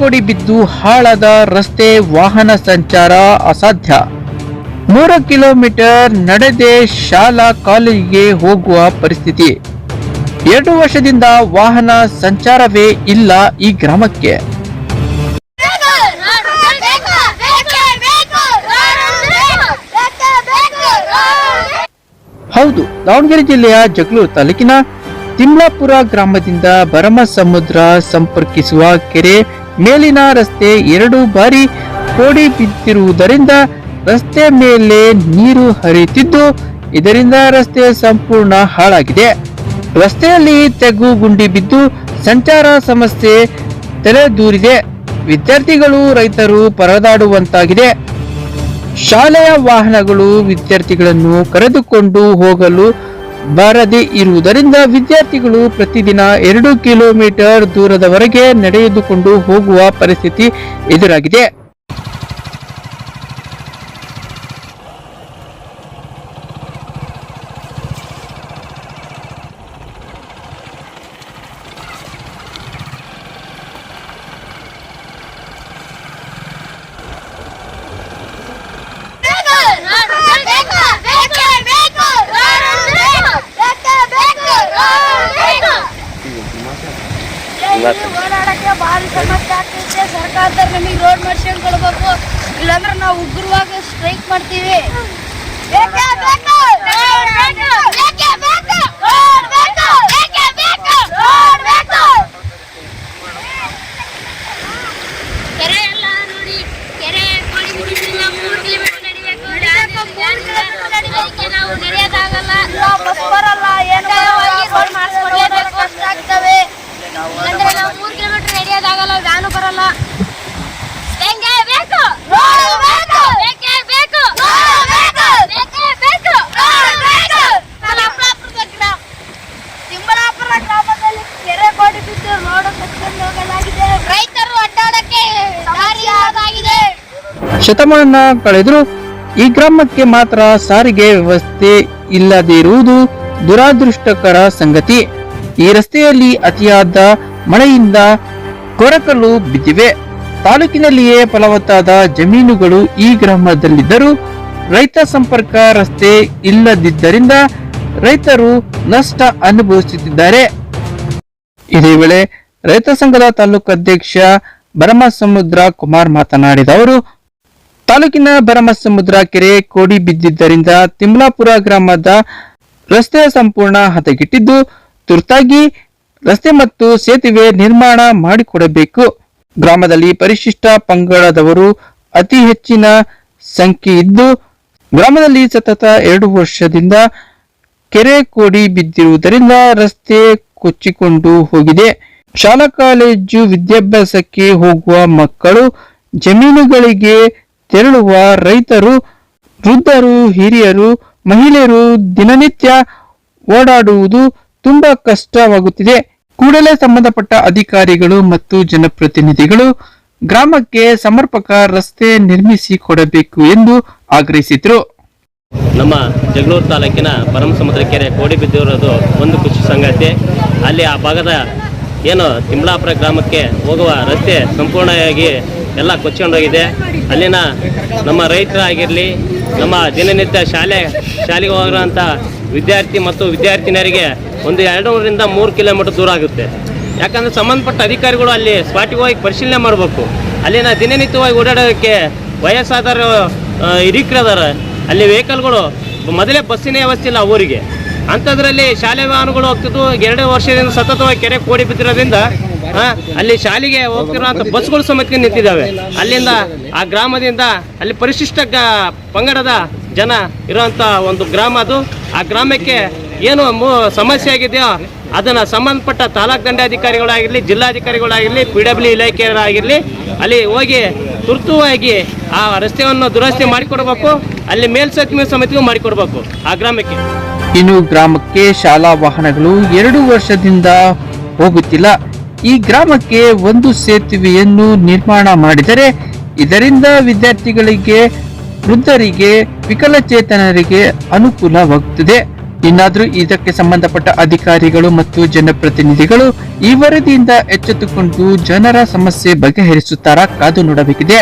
ಕೋಡಿ ಬಿದ್ದು ಹಾಳಾದ ರಸ್ತೆ, ವಾಹನ ಸಂಚಾರ ಅಸಾಧ್ಯ. 3 ಕಿಲೋಮೀಟರ್ ನಡೆದೇ ಶಾಲಾ ಕಾಲೇಜಿಗೆ ಹೋಗುವ ಪರಿಸ್ಥಿತಿ. 2 ವರ್ಷದಿಂದ ವಾಹನ ಸಂಚಾರವೇ ಇಲ್ಲ ಈ ಗ್ರಾಮಕ್ಕೆ. ಹೌದು, ದಾವಣಗೆರೆ ಜಿಲ್ಲೆಯ ಜಗಳೂರು ತಾಲೂಕಿನ ತಿಮ್ಲಾಪುರ ಗ್ರಾಮದಿಂದ ಭರಮಸಮುದ್ರ ಸಂಪರ್ಕಿಸುವ ಕೆರೆ ಮೇಲಿನ ರಸ್ತೆ 2 ಬಾರಿ ಕೋಡಿ ಬಿದ್ದಿರುವುದರಿಂದ ರಸ್ತೆ ಮೇಲೆ ನೀರು ಹರಿಯುತ್ತಿದ್ದು, ಇದರಿಂದ ರಸ್ತೆ ಸಂಪೂರ್ಣ ಹಾಳಾಗಿದೆ. ರಸ್ತೆಯಲ್ಲಿ ತೆಗ್ಗು ಗುಂಡಿ ಬಿದ್ದು ಸಂಚಾರ ಸಮಸ್ಯೆ ತಲೆದೂರಿದೆ. ವಿದ್ಯಾರ್ಥಿಗಳು, ರೈತರು ಪರದಾಡುವಂತಾಗಿದೆ. ಶಾಲೆಯ ವಾಹನಗಳು ವಿದ್ಯಾರ್ಥಿಗಳನ್ನು ಕರೆದುಕೊಂಡು ಹೋಗಲು ಬಾರದೆ ಇರುವುದರಿಂದ ವಿದ್ಯಾರ್ಥಿಗಳು ಪ್ರತಿದಿನ 2 ಕಿಲೋಮೀಟರ್ ದೂರದವರೆಗೆ ನಡೆದುಕೊಂಡು ಹೋಗುವ ಪರಿಸ್ಥಿತಿ ಎದುರಾಗಿದೆ. ಓಡಾಡಕ್ಕೆ ಭಾರಿ ಸಮಸ್ಯೆ ಆಗ್ತೈತೆ. ಸರ್ಕಾರದವ್ರು ನಮಗೆ ರೋಡ್ ಮಾಡ್ಸ್ಕೊಂಡು ಕೊಡ್ಬೇಕು, ಇಲ್ಲಾಂದ್ರೆ ನಾವು ಉಗ್ರವಾಗಿ ಸ್ಟ್ರೈಕ್ ಮಾಡ್ತೀವಿ. ಕೆರೆ ಎಲ್ಲ ನೋಡಿ, ಕೆರೆ ನಾವು ನಡೆಯೋದಾಗಲ್ಲ, ಬಸ್ ಬರಲ್ಲ, ಏನೋ ಮಾಡಿಸ್ಕೊಡ್ಲೇಬೇಕು, ಕಷ್ಟ ಆಗ್ತವೆ. ಅಂದ್ರೆ ನಾವು 3 ಕಿಲೋಮೀಟರ್ ನಡೆಯೋದಾಗಲ್ಲ, ವ್ಯಾನು ಬರಲ್ಲ. ತಿಮ್ಮಲಾಪುರ ಗ್ರಾಮದಲ್ಲಿ ಕೆರೆ ಕೋಡಿ ಬಿದ್ದು ರೋಡ್ ಕಚ್ಕೊಂಡು ಹೋಗಲಾಗಿದೆ. ರೈತರು ಅಡ್ಡಾಡಕ್ಕೆ ದಾರಿಯಾಗಿದೆ. ಶತಮಾನ ಕಳೆದರೂ ಈ ಗ್ರಾಮಕ್ಕೆ ಮಾತ್ರ ಸಾರಿಗೆ ವ್ಯವಸ್ಥೆ ಇಲ್ಲದಿರುವುದು ದುರಾದೃಷ್ಟಕರ ಸಂಗತಿ. ಈ ರಸ್ತೆಯಲ್ಲಿ ಅತಿಯಾದ ಮಳೆಯಿಂದ ಕೊರಕಲು ಬಿದ್ದಿವೆ. ತಾಲೂಕಿನಲ್ಲಿಯೇ ಫಲವತ್ತಾದ ಜಮೀನುಗಳು ಈ ಗ್ರಾಮದಲ್ಲಿದ್ದರೂ ರೈತ ಸಂಪರ್ಕ ರಸ್ತೆ ಇಲ್ಲದಿದ್ದರಿಂದ ರೈತರು ನಷ್ಟ ಅನುಭವಿಸುತ್ತಿದ್ದಾರೆ. ಇದೇ ವೇಳೆ ರೈತ ಸಂಘದ ತಾಲೂಕು ಅಧ್ಯಕ್ಷ ಭರಮಸಮುದ್ರ ಕುಮಾರ್ ಮಾತನಾಡಿದ ಅವರು, ತಾಲೂಕಿನ ಭರಮಸಮುದ್ರ ಕೆರೆ ಕೋಡಿ ಬಿದ್ದಿದ್ದರಿಂದ ತಿಮ್ಲಾಪುರ ಗ್ರಾಮದ ರಸ್ತೆ ಸಂಪೂರ್ಣ ಹದಗೆಟ್ಟಿದ್ದು, ತುರ್ತಾಗಿ ರಸ್ತೆ ಮತ್ತು ಸೇತುವೆ ನಿರ್ಮಾಣ ಮಾಡಿಕೊಡಬೇಕು. ಗ್ರಾಮದಲ್ಲಿ ಪರಿಶಿಷ್ಟ ಪಂಗಡದವರು ಅತಿ ಹೆಚ್ಚಿನ ಸಂಖ್ಯೆ ಇದ್ದು, ಗ್ರಾಮದಲ್ಲಿ ಸತತ 2 ವರ್ಷದಿಂದ ಕೆರೆ ಕೋಡಿ ಬಿದ್ದಿರುವುದರಿಂದ ರಸ್ತೆ ಕೊಚ್ಚಿಕೊಂಡು ಹೋಗಿದೆ. ಶಾಲಾ ಕಾಲೇಜು ವಿದ್ಯಾಭ್ಯಾಸಕ್ಕೆ ಹೋಗುವ ಮಕ್ಕಳು, ಜಮೀನುಗಳಿಗೆ ತೆರಳುವ ರೈತರು, ವೃದ್ಧರು, ಹಿರಿಯರು, ಮಹಿಳೆಯರು ದಿನನಿತ್ಯ ಓಡಾಡುವುದು ತುಂಬಾ ಕಷ್ಟವಾಗುತ್ತಿದೆ. ಕೂಡಲೇ ಸಂಬಂಧಪಟ್ಟ ಅಧಿಕಾರಿಗಳು ಮತ್ತು ಜನಪ್ರತಿನಿಧಿಗಳು ಗ್ರಾಮಕ್ಕೆ ಸಮರ್ಪಕ ರಸ್ತೆ ನಿರ್ಮಿಸಿ ಕೊಡಬೇಕು ಎಂದು ಆಗ್ರಹಿಸಿದರು. ನಮ್ಮ ಜಗಳೂರು ತಾಲೂಕಿನ ಭರಮಸಮುದ್ರ ಕೆರೆ ಕೋಡಿ ಬಿದ್ದಿರೋದು ಒಂದು ಖುಷಿ ಸಂಗತಿ. ಅಲ್ಲಿ ಆ ಭಾಗದ ಏನು ತಿಮ್ಲಾಪುರ ಗ್ರಾಮಕ್ಕೆ ಹೋಗುವ ರಸ್ತೆ ಸಂಪೂರ್ಣವಾಗಿ ಎಲ್ಲ ಕೊಚ್ಚಿಕೊಂಡೋಗಿದೆ. ಅಲ್ಲಿನ ನಮ್ಮ ರೈತರಾಗಿರಲಿ, ನಮ್ಮ ದಿನನಿತ್ಯ ಶಾಲೆಗೆ ಹೋಗಿರುವಂಥ ವಿದ್ಯಾರ್ಥಿ ಮತ್ತು ವಿದ್ಯಾರ್ಥಿನಿಯರಿಗೆ ಒಂದು 200ರಿಂದ 3 ಕಿಲೋಮೀಟರ್ ದೂರ ಆಗುತ್ತೆ. ಯಾಕಂದರೆ ಸಂಬಂಧಪಟ್ಟ ಅಧಿಕಾರಿಗಳು ಅಲ್ಲಿ ಸ್ಪಾಟಿಗೆ ಹೋಗಿ ಪರಿಶೀಲನೆ ಮಾಡಬೇಕು. ಅಲ್ಲಿನ ದಿನನಿತ್ಯವಾಗಿ ಓಡಾಡೋದಕ್ಕೆ ವಯಸ್ಸಾದವರು ಹಿರಿಕರದಾರ. ಅಲ್ಲಿ ವೆಹಿಕಲ್ಗಳು ಮೊದಲೇ ಬಸ್ಸಿನ ವ್ಯವಸ್ಥೆ ಇಲ್ಲ ಊರಿಗೆ. ಅಂಥದ್ರಲ್ಲಿ ಶಾಲೆ ವಾಹನಗಳು ಹೋಗ್ತಿದ್ವು. 2 ವರ್ಷದಿಂದ ಸತತವಾಗಿ ಕೆರೆ ಕೋಡಿ ಬಿದ್ದಿರೋದ್ರಿಂದ ಅಲ್ಲಿ ಶಾಲೆಗೆ ಹೋಗ್ತಿರುವಂಥ ಬಸ್ಗಳು ಸಮೇತ ನಿಂತಿದ್ದಾವೆ. ಅಲ್ಲಿಂದ ಆ ಗ್ರಾಮದಿಂದ ಅಲ್ಲಿ ಪರಿಶಿಷ್ಟ ಪಂಗಡದ ಜನ ಇರುವಂಥ ಒಂದು ಗ್ರಾಮ ಅದು. ಆ ಗ್ರಾಮಕ್ಕೆ ಏನು ಸಮಸ್ಯೆ ಆಗಿದೆಯೋ ಅದನ್ನು ಸಂಬಂಧಪಟ್ಟ ತಾಲೂಕು ದಂಡಾಧಿಕಾರಿಗಳಾಗಿರಲಿ, ಜಿಲ್ಲಾಧಿಕಾರಿಗಳಾಗಿರಲಿ, PWD ಇಲಾಖೆಯವರಾಗಿರಲಿ ಅಲ್ಲಿ ಹೋಗಿ ತುರ್ತುವಾಗಿ ಆ ರಸ್ತೆಯನ್ನು ದುರಸ್ತಿ ಮಾಡಿಕೊಡ್ಬೇಕು. ಅಲ್ಲಿ ಮೇಲ್ಸೇತುವೆ ಸಮಿತಿಗೂ ಮಾಡಿಕೊಡ್ಬೇಕು ಆ ಗ್ರಾಮಕ್ಕೆ. ಇನ್ನು ಗ್ರಾಮಕ್ಕೆ ಶಾಲಾ ವಾಹನಗಳು 2 ವರ್ಷದಿಂದ ಹೋಗುತ್ತಿಲ್ಲ. ಈ ಗ್ರಾಮಕ್ಕೆ ಒಂದು ಸೇತುವೆಯನ್ನು ನಿರ್ಮಾಣ ಮಾಡಿದರೆ ಇದರಿಂದ ವಿದ್ಯಾರ್ಥಿಗಳಿಗೆ, ವೃದ್ಧರಿಗೆ, ವಿಕಲಚೇತನರಿಗೆ ಅನುಕೂಲವಾಗುತ್ತದೆ. ಇನ್ನಾದ್ರೂ ಇದಕ್ಕೆ ಸಂಬಂಧಪಟ್ಟ ಅಧಿಕಾರಿಗಳು ಮತ್ತು ಜನಪ್ರತಿನಿಧಿಗಳು ಈ ವರದಿಯಿಂದ ಎಚ್ಚೆತ್ತುಕೊಂಡು ಜನರ ಸಮಸ್ಯೆ ಬಗೆಹರಿಸುತ್ತಾರಾ ಕಾದು ನೋಡಬೇಕಿದೆ.